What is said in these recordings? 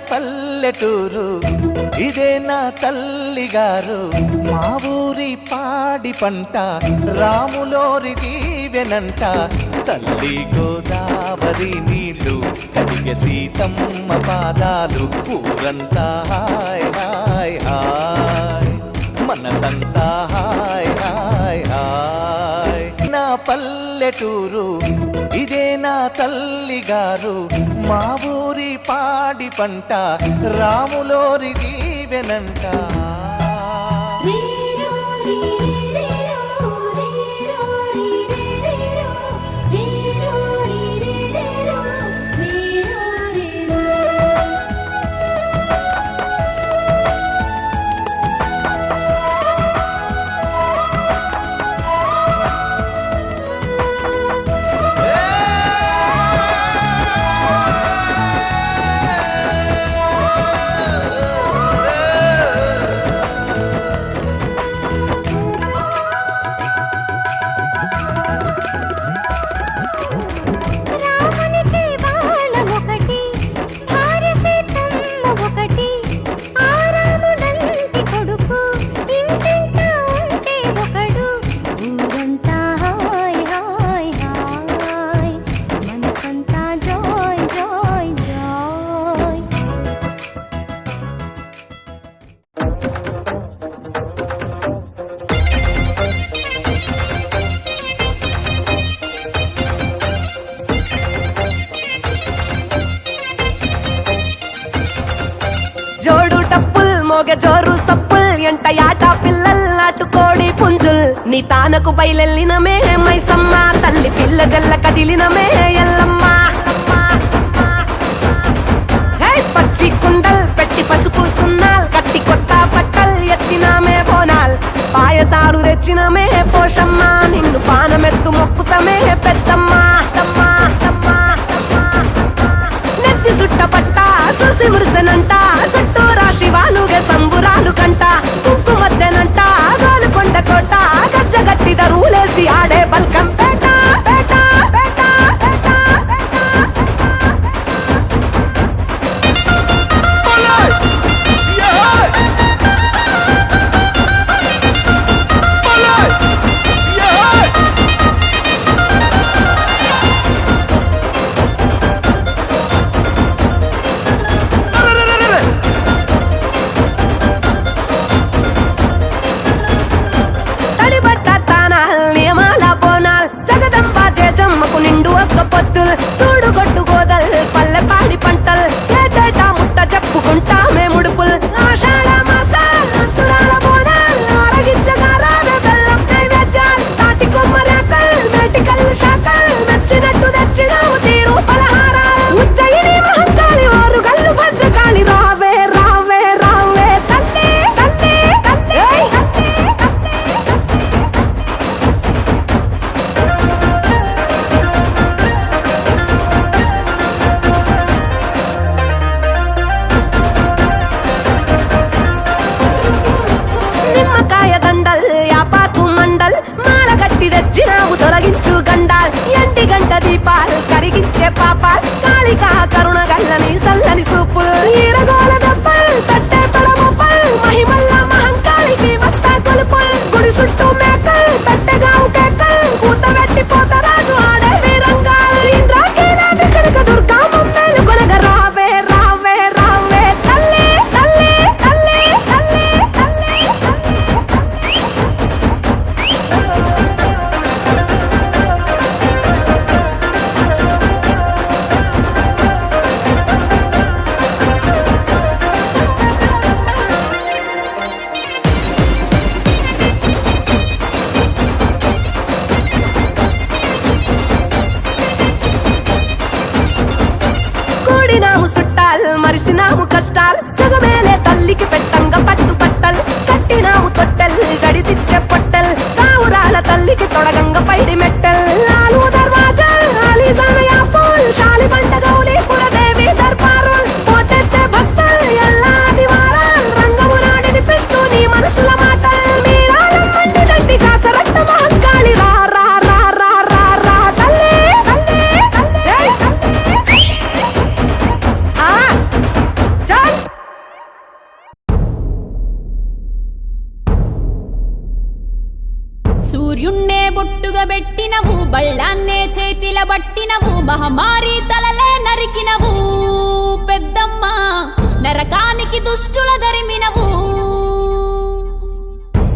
పల్లెటూరు ఇదే నా తల్లిగారు మా ఊరి పాడి పంట రాములోరి దీవెనంట తల్లి గోదావరి నీళ్ళు కడిగే సీతమ్మ పాదాలు ఊరంతా హాయ్ హాయ్ హాయ్ మనసంతా హాయ్ హాయ్ హాయ్ నా పల్లెటూరు ఇదే నా తల్లిగారు మా ఊరి పాడి పంట రాములోరి దీవెనంట జోరు సప్పుల్ ఎంట యాట పిల్లల్ నాటుకోడి పుంజుల్ నీ తానకు బయలెల్లినమే మైసమ్మ తల్లి పిల్ల జల్ల కదిలినమే ఎల్లమ్మ పచ్చి కుండల్ పెట్టి పసుపు సున్నాల్ కట్టి కొత్త పట్టల్ ఎత్తినామే బోనాల్ పాయసారు తెచ్చినమే పోషమ్మ నిన్ను పానమెత్తు మొక్కుతమే పెద్దమ్మ నెత్తి సుట్ట పట్ట చూసి మురిసెనంట చుట్టూ రాశి వాలుగే సంబురాలు కంట ఉక్కు మద్దెనంట గాలు కొండ కోట గజ్జగట్టి దరువులేసి ఆడే బల్కం పేట పేట పేట నిండు ఒక్క పొత్తులు చూడు గొట్టు గోదల్ పల్లె పాడి పంటల్ ఏటేటా ముట్ట చెప్పుకుంటా మే ముడుపుల్ ఆషాఢ మాసాల బోనాల్ ఆరగించగారానే బెల్లం నైవేద్యాల్ తాటి కొమ్మరేకల్ మేటికల్ శాఖల్ నచ్చినట్టు తెచ్చినావు తీరు పలహారాలు ఉజ్జయిని మహంకాళి వారు గల్లు భద్రకాళి రావే రావే రావే తల్లి తల్లి తల్లి తెచ్చినావు తొలగించు గండాల్ ఎండి గంట దీపాలు కరిగించే పాపాల్ కాళికా కరుణ గల్లని సల్లని సూపులు ఈరగోల దెబ్బల్ తట్టే తొడముపల్ మహిమల్ల మహంకాళికి వత్త కొలుపుల్ గుడి చుట్టూ మేకల్ పెట్టెగావు కేకల్ కూత వెట్టి పోతరాజు ఆడే వీరంగాల్ ఇంద్రాకీలాంటి కనక దుర్గా మమ్మేలు కొనగ రావే రావే రావే తల్లి తల్లి తల్లి తల్లి తల్లి సుట్టాల్ మరిసినాము కష్టాల్ జగమేలే తల్లికి పెట్టంగా పట్టు పట్టల్ కట్టినాము తొట్టెల్ జడితిచ్చే పొట్టెల్ కావురాల తల్లికి తొడగంగ పైడి మెట్టెల్ లాలు దర్వాజల్ ఆలీజానయా పూల్ శాలి బండ గౌలి పురదేవి దర్బారుల్ పోటెత్తే భక్తల్ ఎల్లాది వారాల్ రంగమునాడిని పెంచు నీ మనసుల మాటల్ మీరాలం మండి దండి కాసరట్ట మహంకాళి రా రా రా రా రా రా తల్లి తల్లి తల్లి సూర్యున్నే బొట్టుగా పెట్టినవు, బళ్ళాన్నే చేతిల బట్టినవు, మహమారి తలలే నరికినవు పెద్దమ్మ, నరకానికి దుష్టుల దరిమినవు.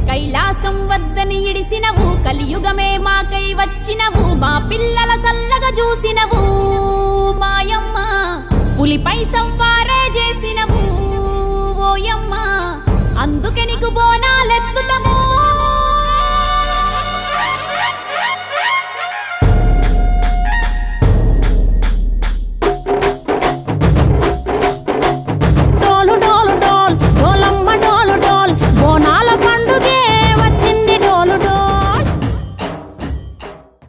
కైలాసం వద్దని ఇడిసినవు, కలియుగమే మాకై వచ్చినవు, మా పిల్లల సల్లగా చూసినవు మాయమ్మ, పులిపై సవ్వారే చేసినవు ఓయమ్మ, అందుకే నీకు బోనాలెత్తి